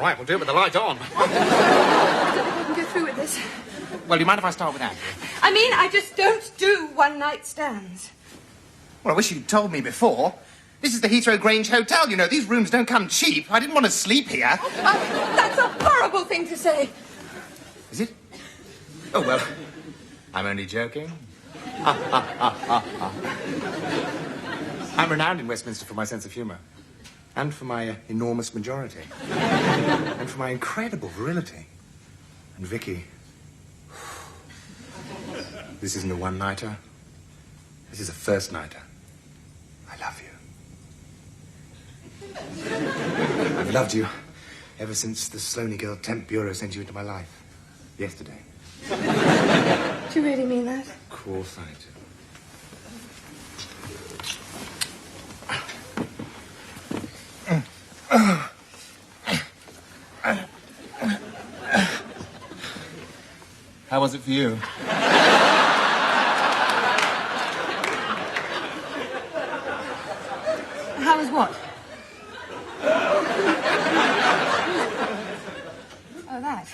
right, we'll do it with the light on. I don't think I can go through with this. Well, do you mind if I start with Andrew? I mean, I just don't do one-night stands. Well, I wish you'd told me before. This is the Heathrow Grange Hotel, you know. These rooms don't come cheap. I didn't want to sleep here. That's a horrible thing to say. Is it? Oh, well, I'm only joking. I'm renowned in Westminster for my sense of humour. And for my enormous majority. And for my incredible virility. And Vicky, this isn't a one-nighter. This is a first-nighter. I love you. I've loved you ever since the Sloaney Girl Temp Bureau sent you into my life. Yesterday. Do you really mean that? Of course I do. How was it for you? How was what? Oh, that.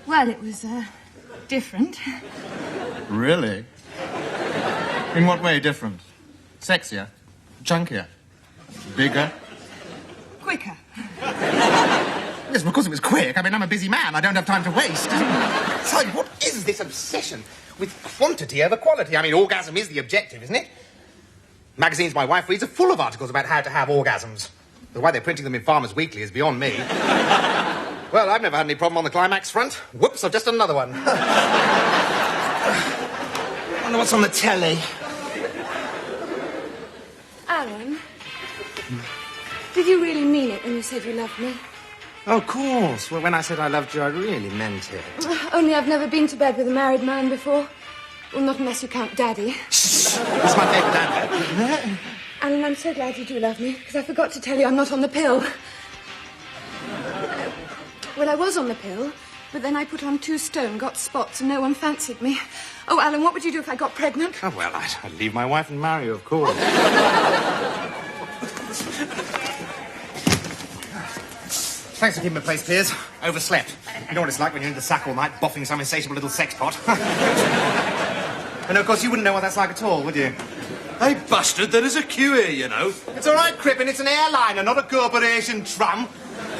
Well, it was, different. Really? In what way different? Sexier? Chunkier? Bigger? Quicker. Yes, because it was quick. I mean, I'm a busy man. I don't have time to waste. Besides, what is this obsession with quantity over quality? I mean, orgasm is the objective, isn't it? Magazines my wife reads are full of articles about how to have orgasms. But why they're printing them in Farmers Weekly is beyond me. Well, I've never had any problem on the climax front. Whoops, I've just done another one. I wonder what's on the telly. Alan, did you really mean it when you said you loved me? Oh, of course. Well, when I said I loved you, I really meant it. Only I've never been to bed with a married man before. Well, not unless you count Daddy. Shh! That's my favourite Daddy. Alan, I'm so glad you do love me, because I forgot to tell you I'm not on the pill. Well, I was on the pill, but then I put on 2 stone, got spots, and no one fancied me. Oh, Alan, what would you do if I got pregnant? Oh, well, I'd leave my wife and marry you, of course. Thanks for keeping my place, Piers. Overslept. You know what it's like when you're in the sack all night, boffing some insatiable little sex pot. And, of course, you wouldn't know what that's like at all, would you? Hey, bastard, there is a queue here, you know. It's all right, Crippen. It's an airliner, not a corporation tram.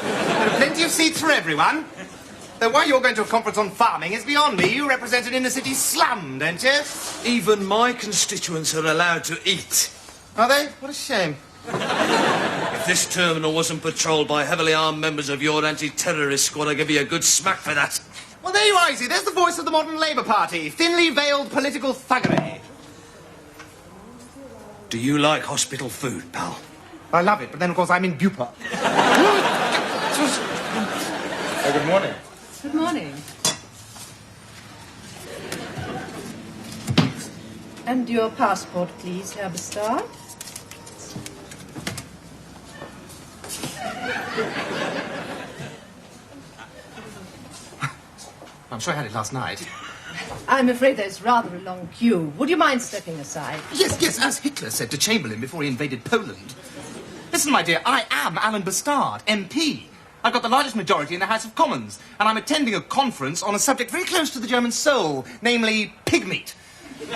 There are plenty of seats for everyone. Though why you're going to a conference on farming is beyond me. You represent an inner-city slum, don't you? Even my constituents are allowed to eat. Are they? What a shame. If this terminal wasn't patrolled by heavily armed members of your anti-terrorist squad, I'd give you a good smack for that. Well, there you are, Izzy. There's the voice of the modern Labour Party. Thinly veiled political thuggery. Do you like hospital food, pal? I love it, but then, of course, I'm in Bupa. Oh, good morning. Good morning. And your passport, please, Herr Bastard. I'm sure I had it last night. I'm afraid there's rather a long queue. Would you mind stepping aside? Yes, as Hitler said to Chamberlain before he invaded Poland. Listen, my dear, I am Alan Bastard, MP. I've got the largest majority in the House of Commons, and I'm attending a conference on a subject very close to the German soul, namely pig meat.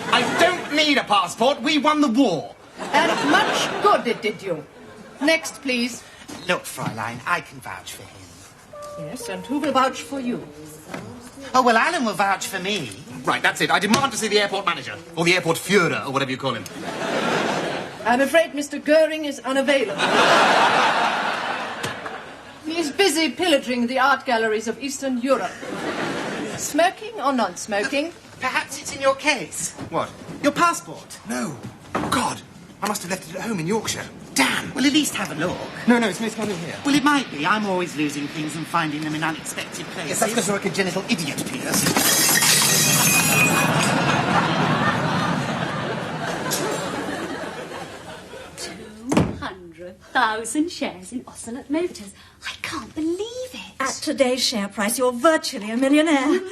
I don't need a passport. We won the war. And much good it did you. Next, please. Look, Fräulein, I can vouch for him. Yes, and who will vouch for you? Oh, well, Alan will vouch for me. Right, that's it. I demand to see the airport manager, or the airport Führer, or whatever you call him. I'm afraid Mr. Goering is unavailable. He is busy pillaging the art galleries of Eastern Europe. Smoking or non-smoking? Perhaps it's in your case. What? Your passport? No. God, I must have left it at home in Yorkshire. Damn. Well, at least have a look. No, it's coming here. Well, it might be. I'm always losing things and finding them in unexpected places. Yes, that's because you're a congenital idiot, Piers. 200,000 shares in Ocelot Motors. I can't believe it. At today's share price, you're virtually a millionaire.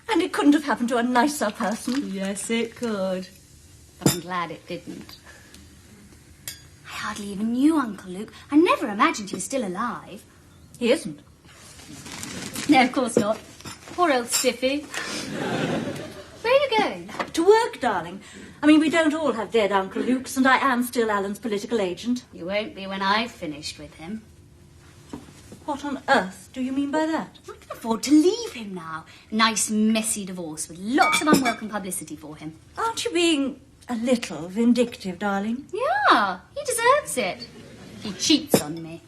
And it couldn't have happened to a nicer person. Yes, it could. But I'm glad it didn't. I hardly even knew Uncle Luke. I never imagined he was still alive. He isn't. No, of course not. Poor old Stiffy. Where are you going? To work, darling. I mean, we don't all have dead Uncle Luke's, and I am still Alan's political agent. You won't be when I've finished with him. What on earth do you mean by that? I can afford to leave him now. Nice, messy divorce with lots of unwelcome publicity for him. Aren't you being a little vindictive, darling? Yeah, he deserves it. He cheats on me.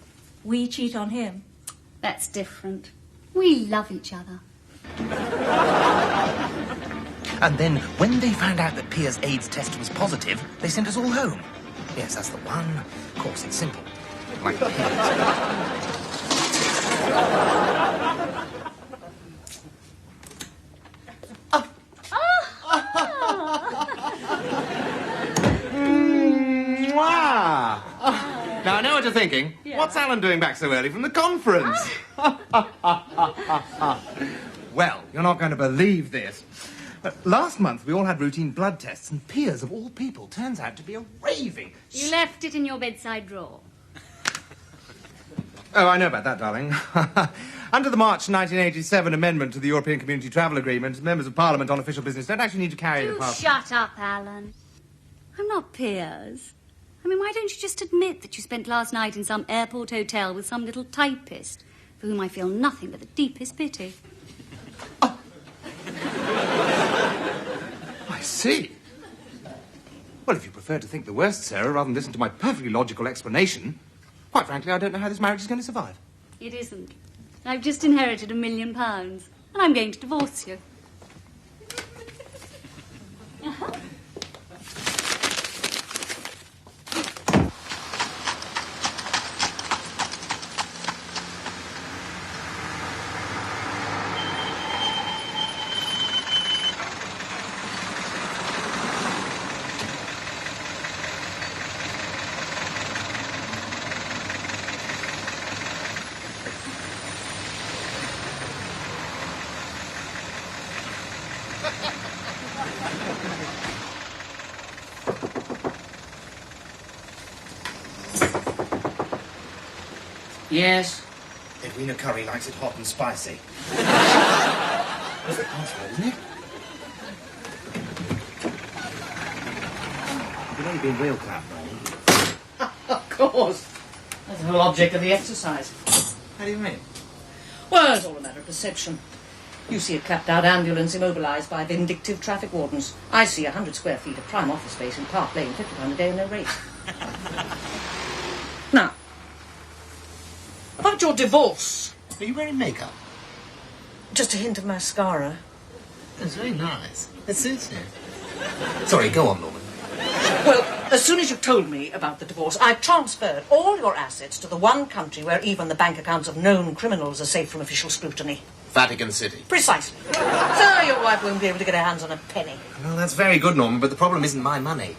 We cheat on him. That's different. We love each other. And then, when they found out that Pia's AIDS test was positive, they sent us all home. Yes, that's the one. Of course, it's simple. Like Pia's. Mwah! Now, I know what you're thinking. Yeah. What's Alan doing back so early from the conference? Well, you're not going to believe this. Last month, we all had routine blood tests, and Pia's, of all people, turns out to be a raving... You left it in your bedside drawer. Oh, I know about that, darling. Under the March 1987 amendment to the European Community Travel Agreement, members of Parliament on official business don't actually need to carry the passport. Shut up, Alan. I'm not Piers. I mean, why don't you just admit that you spent last night in some airport hotel with some little typist, for whom I feel nothing but the deepest pity? Oh. I see. Well, if you prefer to think the worst, Sarah, rather than listen to my perfectly logical explanation, quite frankly, I don't know how this marriage is going to survive. It isn't. I've just inherited £1 million, and I'm going to divorce you. Yes? Edwina Curry likes it hot and spicy. That's the password, isn't it? You know you've been real crap, though. Of course. That's the whole object of the exercise. How do you mean? Well, it's all a matter of perception. You see a clapped-out ambulance immobilised by vindictive traffic wardens. I see 100 square feet of prime office space in Park Lane, £50 a day and no rate. Now, about your divorce. Are you wearing makeup? Just a hint of mascara. That's very nice. It suits you. Sorry, go on, Norman. Well, as soon as you told me about the divorce, I transferred all your assets to the one country where even the bank accounts of known criminals are safe from official scrutiny. Vatican City. Precisely. So your wife won't be able to get her hands on a penny. Well, that's very good, Norman, but the problem isn't my money.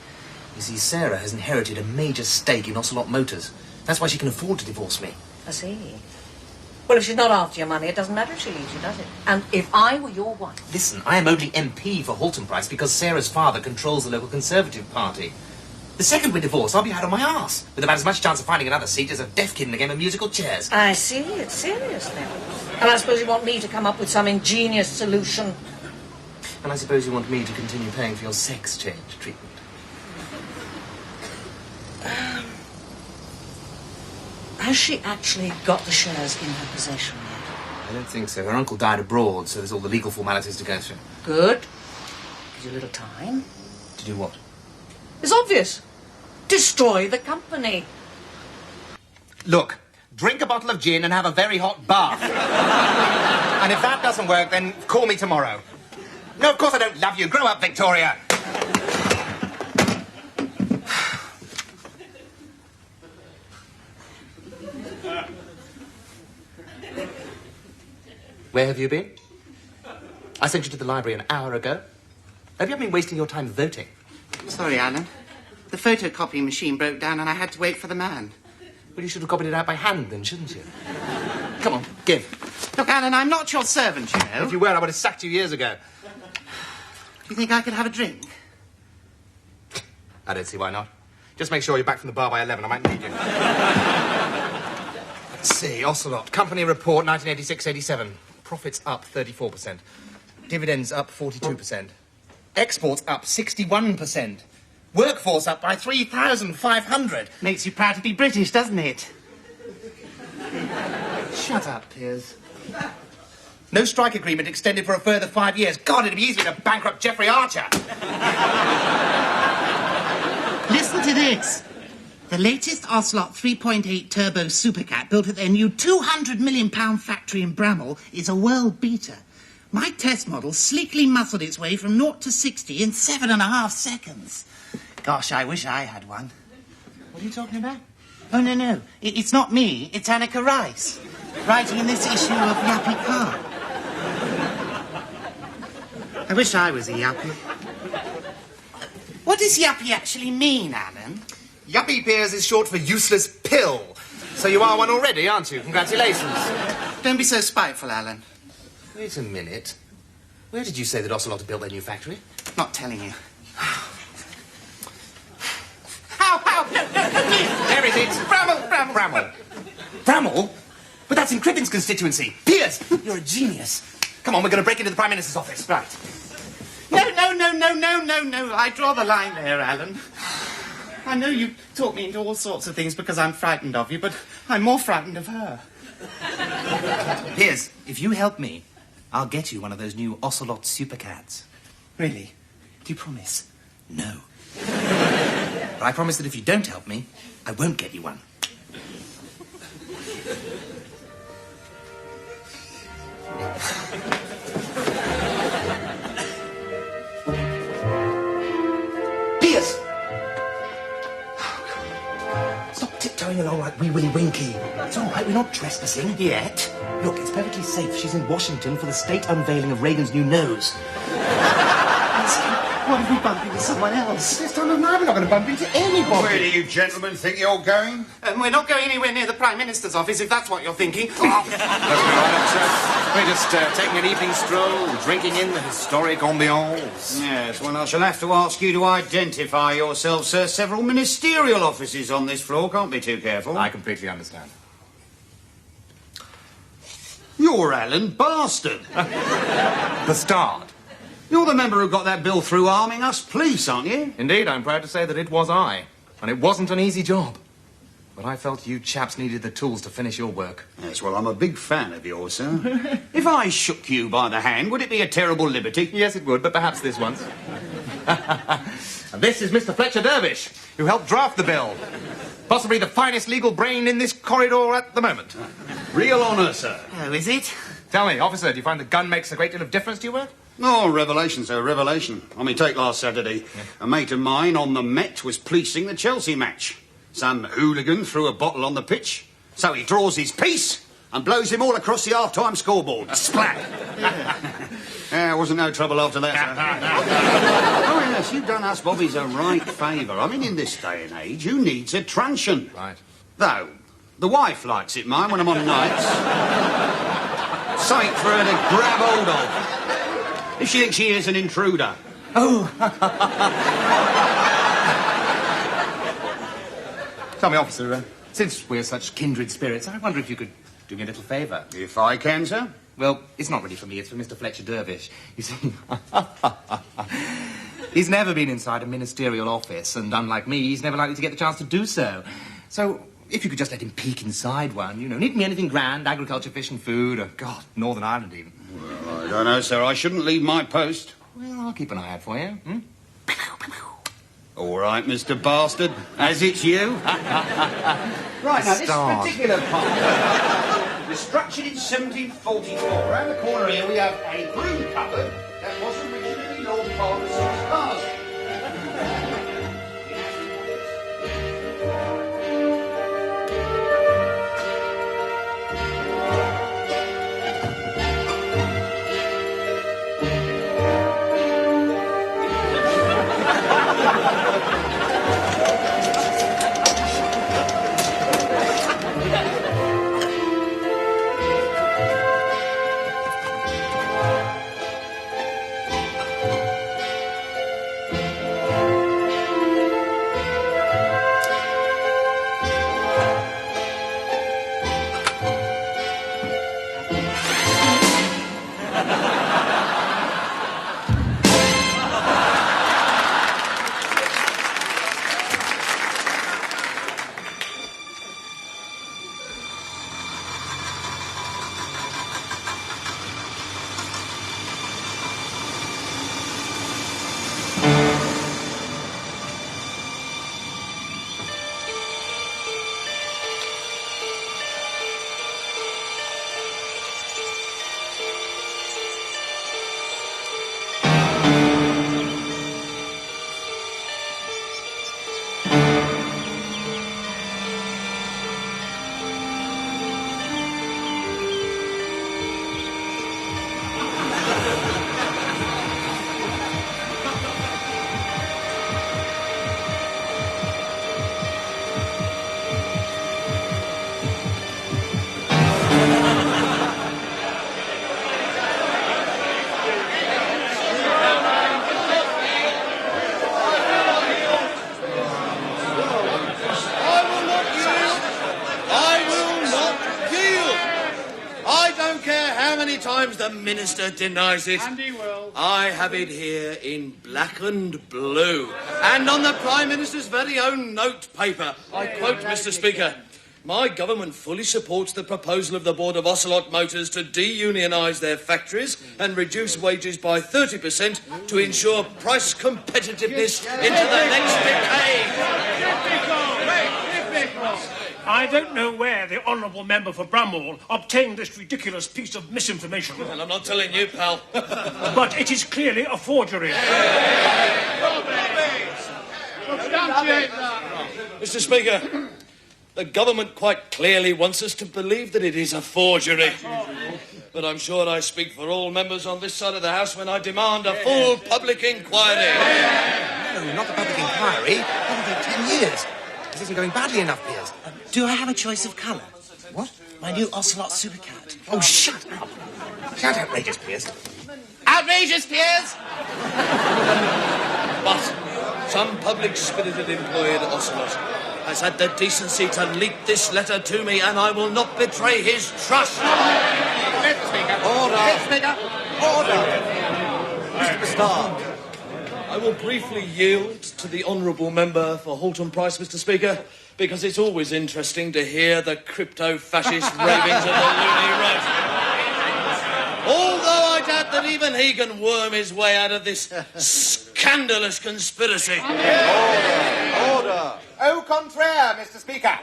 You see, Sarah has inherited a major stake in Ocelot Motors. That's why she can afford to divorce me. I see. Well, if she's not after your money, it doesn't matter if she leaves you, does it? And if I were your wife... Listen, I am only MP for Halton Price because Sarah's father controls the local Conservative Party. The second we're divorced, I'll be out on my arse, with about as much chance of finding another seat as a deaf kid in a game of musical chairs. I see. It's serious, then. And I suppose you want me to come up with some ingenious solution. And I suppose you want me to continue paying for your sex change treatment. Has she actually got the shares in her possession yet? I don't think so. Her uncle died abroad, so there's all the legal formalities to go through. Good. Gives you a little time. To do what? It's obvious. Destroy the company. Look, drink a bottle of gin and have a very hot bath. And if that doesn't work, then call me tomorrow. No, of course I don't love you. Grow up, Victoria. Where have you been? I sent you to the library an hour ago. Have you been wasting your time voting? Sorry, Alan. The photocopying machine broke down and I had to wait for the man. Well, you should have copied it out by hand then, shouldn't you? Come on, give. Look, Alan, I'm not your servant, you know. If you were, I would have sacked you years ago. Do you think I could have a drink? I don't see why not. Just make sure you're back from the bar by 11. I might need you. Let's see, Ocelot. Company report 1986-87. Profits up 34%. Dividends up 42%. Exports up 61%. Workforce up by 3,500. Makes you proud to be British, doesn't it? Shut up, Piers. No strike agreement extended for a further 5 years. God, it'd be easier to bankrupt Jeffrey Archer. Listen to this. The latest Ocelot 3.8 turbo supercat built at their new £200 million factory in Bramall is a world beater. My test model sleekly muscled its way from 0 to 60 in 7.5 seconds. Gosh, I wish I had one. What are you talking about? Oh, no. It's not me. It's Annika Rice, writing in this issue of Yappy Car. I wish I was a Yappy. What does Yappy actually mean, Alan? Yuppie, Piers, is short for useless pill. So you are one already, aren't you? Congratulations. Don't be so spiteful, Alan. Wait a minute. Where did you say that Ocelot had built their new factory? Not telling you. No, please. There it is. Bramall. Bramall? But that's in Cribbin's constituency. Piers, you're a genius. Come on, we're going to break into the Prime Minister's office. Right. No. I draw the line there, Alan. I know you talk me into all sorts of things because I'm frightened of you, but I'm more frightened of her. Piers, if you help me, I'll get you one of those new Ocelot supercats. Really? Do you promise? No. But I promise that if you don't help me, I won't get you one. Piers! Stop tiptoeing along like Wee Willie Winky. It's all right, we're not trespassing. Yet? Look, it's perfectly safe. She's in Washington for the state unveiling of Reagan's new nose. What if we bump into someone else? This time of night, we're not going to bump into anybody. Where do you gentlemen think you're going? We're not going anywhere near the Prime Minister's office, if that's what you're thinking. That's all right, sir. We're just taking an evening stroll, drinking in the historic ambiance. Yes, well, I shall have to ask you to identify yourself, sir. Several ministerial offices on this floor. Can't be too careful. I completely understand. You're Alan Bastard. Bastard. You're the member who got that bill through arming us police, aren't you? Indeed, I'm proud to say that it was I. And it wasn't an easy job. But I felt you chaps needed the tools to finish your work. Yes, well, I'm a big fan of yours, sir. If I shook you by the hand, would it be a terrible liberty? Yes, it would, but perhaps this once. And this is Mr. Fletcher Dervish, who helped draft the bill. Possibly the finest legal brain in this corridor at the moment. Real honour, sir. Oh, is it? Tell me, officer, do you find the gun makes a great deal of difference to your work? Oh, revelation, sir, revelation. I mean, take last Saturday. Yeah. A mate of mine on the Met was policing the Chelsea match. Some hooligan threw a bottle on the pitch, so he draws his piece and blows him all across the half-time scoreboard. Splat! Yeah, wasn't no trouble after that, sir. Oh, yes, you've done us bobbies a right favour. I mean, in this day and age, who needs a truncheon? Right. Though, the wife likes it, mine, when I'm on nights. Something for her to grab hold of. If she thinks she is an intruder. Oh. Tell me, officer, since we're such kindred spirits, I wonder if you could do me a little favour. If I can, sir? Well, it's not really for me, it's for Mr. Fletcher Dervish. You see, he's never been inside a ministerial office, and unlike me, he's never likely to get the chance to do so. So, if you could just let him peek inside one, you know, needn't be anything grand, agriculture, fish and food, or, God, Northern Ireland even. Well, I don't know, sir. I shouldn't leave my post. Well, I'll keep an eye out for you. All right, Mr. Bastard, as it's you. Right, now, this particular part was structured in 1744. Around the corner here, we have a broom cupboard that was originally Lord Palmerston's cars. many times the Minister denies it. And he will. I have it here in black and blue. And on the Prime Minister's very own note paper. I quote, Mr. Speaker, "My government fully supports the proposal of the Board of Ocelot Motors to de-unionise their factories and reduce wages by 30% to ensure price competitiveness into the next decade." I don't know where the Honourable Member for Bramhall obtained this ridiculous piece of misinformation. And I'm not telling you, pal. But it is clearly a forgery. Mr. Speaker, the government quite clearly wants us to believe that it is a forgery. But I'm sure I speak for all members on this side of the House when I demand a full public inquiry. No, not a public inquiry. Not for 10 years. This isn't going badly enough, Piers. Do I have a choice of colour? What? My new Ocelot Supercat. Oh, shut up. Shout outrageous, Piers. Outrageous, Piers! But some public-spirited employee at Ocelot has had the decency to leak this letter to me, and I will not betray his trust. Mr. Speaker. Order. Mr. Speaker. Order. Mr. Stark. I will briefly yield to the honourable member for Halton Price, Mr. Speaker, because it's always interesting to hear the crypto-fascist ravings of the loony right. Although I doubt that even he can worm his way out of this scandalous conspiracy. Order. Au contraire, Mr. Speaker.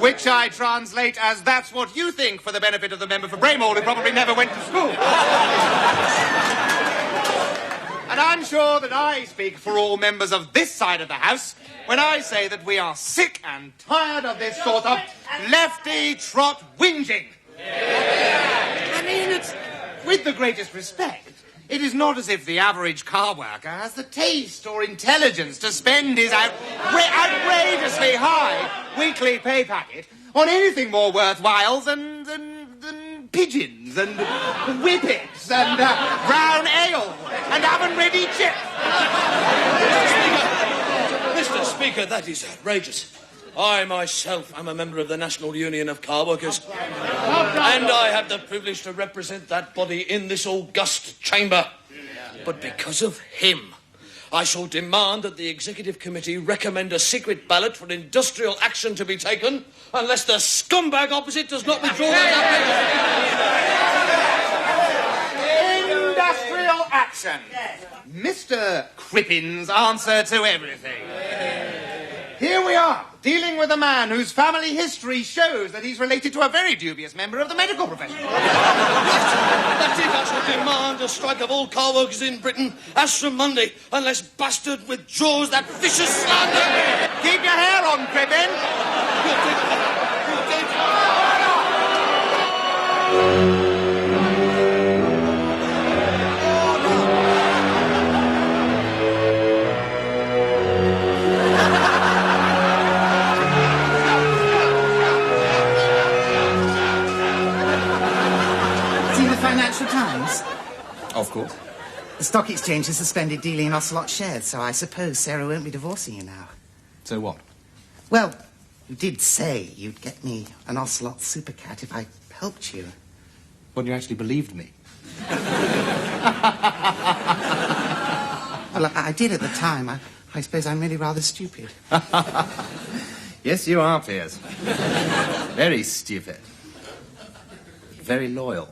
Which I translate as "that's what you think," for the benefit of the member for Bramhall, who probably never went to school. And I'm sure that I speak for all members of this side of the House when I say that we are sick and tired of this sort of lefty trot whinging. I mean, it's, with the greatest respect, it is not as if the average car worker has the taste or intelligence to spend his outrageously high weekly pay packet on anything more worthwhile than pigeons and whippets and brown ale and oven-ready chips. Mr. Speaker, that is outrageous. I myself am a member of the National Union of Car Workers, and I have the privilege to represent that body in this august chamber. But because of him, I shall demand that the Executive Committee recommend a secret ballot for industrial action to be taken unless the scumbag opposite does not withdraw that. Industrial action. Mr. Crippin's answer to everything. Here we are, dealing with a man whose family history shows that he's related to a very dubious member of the medical profession. That's it, I shall demand a strike of all car workers in Britain as from Monday, unless Bastard withdraws that vicious slander. Keep your hair on, Crippin. Financial Times? Of course. The stock exchange has suspended dealing in Ocelot shares, so I suppose Sarah won't be divorcing you now. So what? Well, you did say you'd get me an Ocelot Supercat if I helped you. Well, you actually believed me. Well, I did at the time. I suppose I'm really rather stupid. Yes, you are, Piers. Very stupid. Very loyal.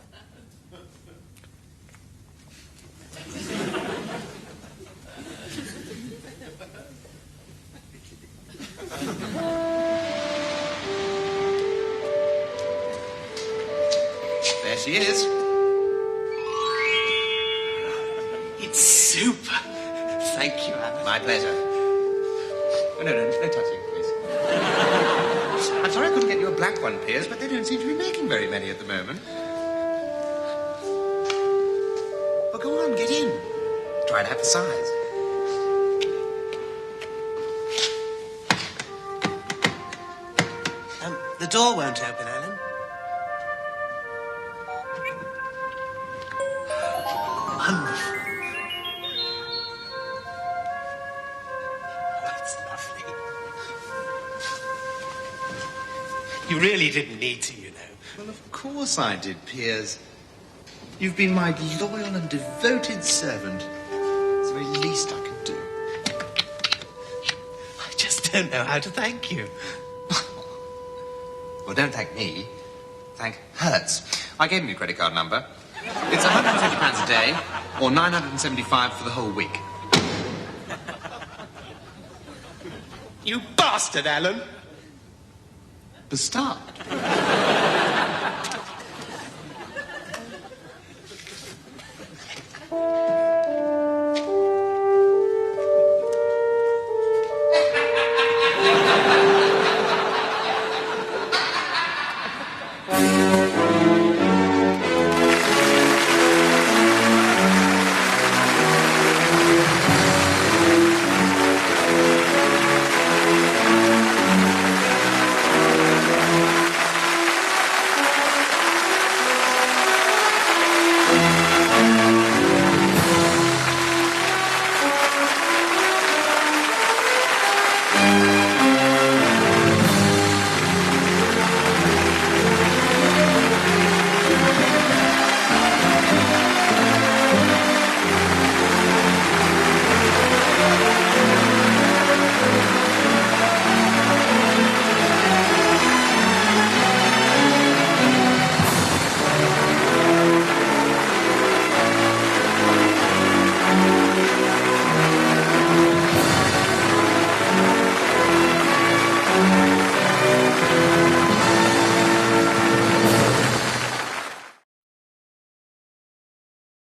There she is. It's super. Thank you, Alan. My pleasure. Oh, no touching, please. I'm sorry I couldn't get you a black one, Piers, but they don't seem to be making very many at the moment. Well, go on, get in. Try to have the size. The door won't open, Alan. Wonderful. That's lovely. You really didn't need to, you know. Well, of course I did, Piers. You've been my loyal and devoted servant. It's the very least I can do. I just don't know how to thank you. Well, don't thank me. Thank Hertz. I gave him your credit card number. It's £150 a day, or £975 for the whole week. You bastard, Alan! Bastard.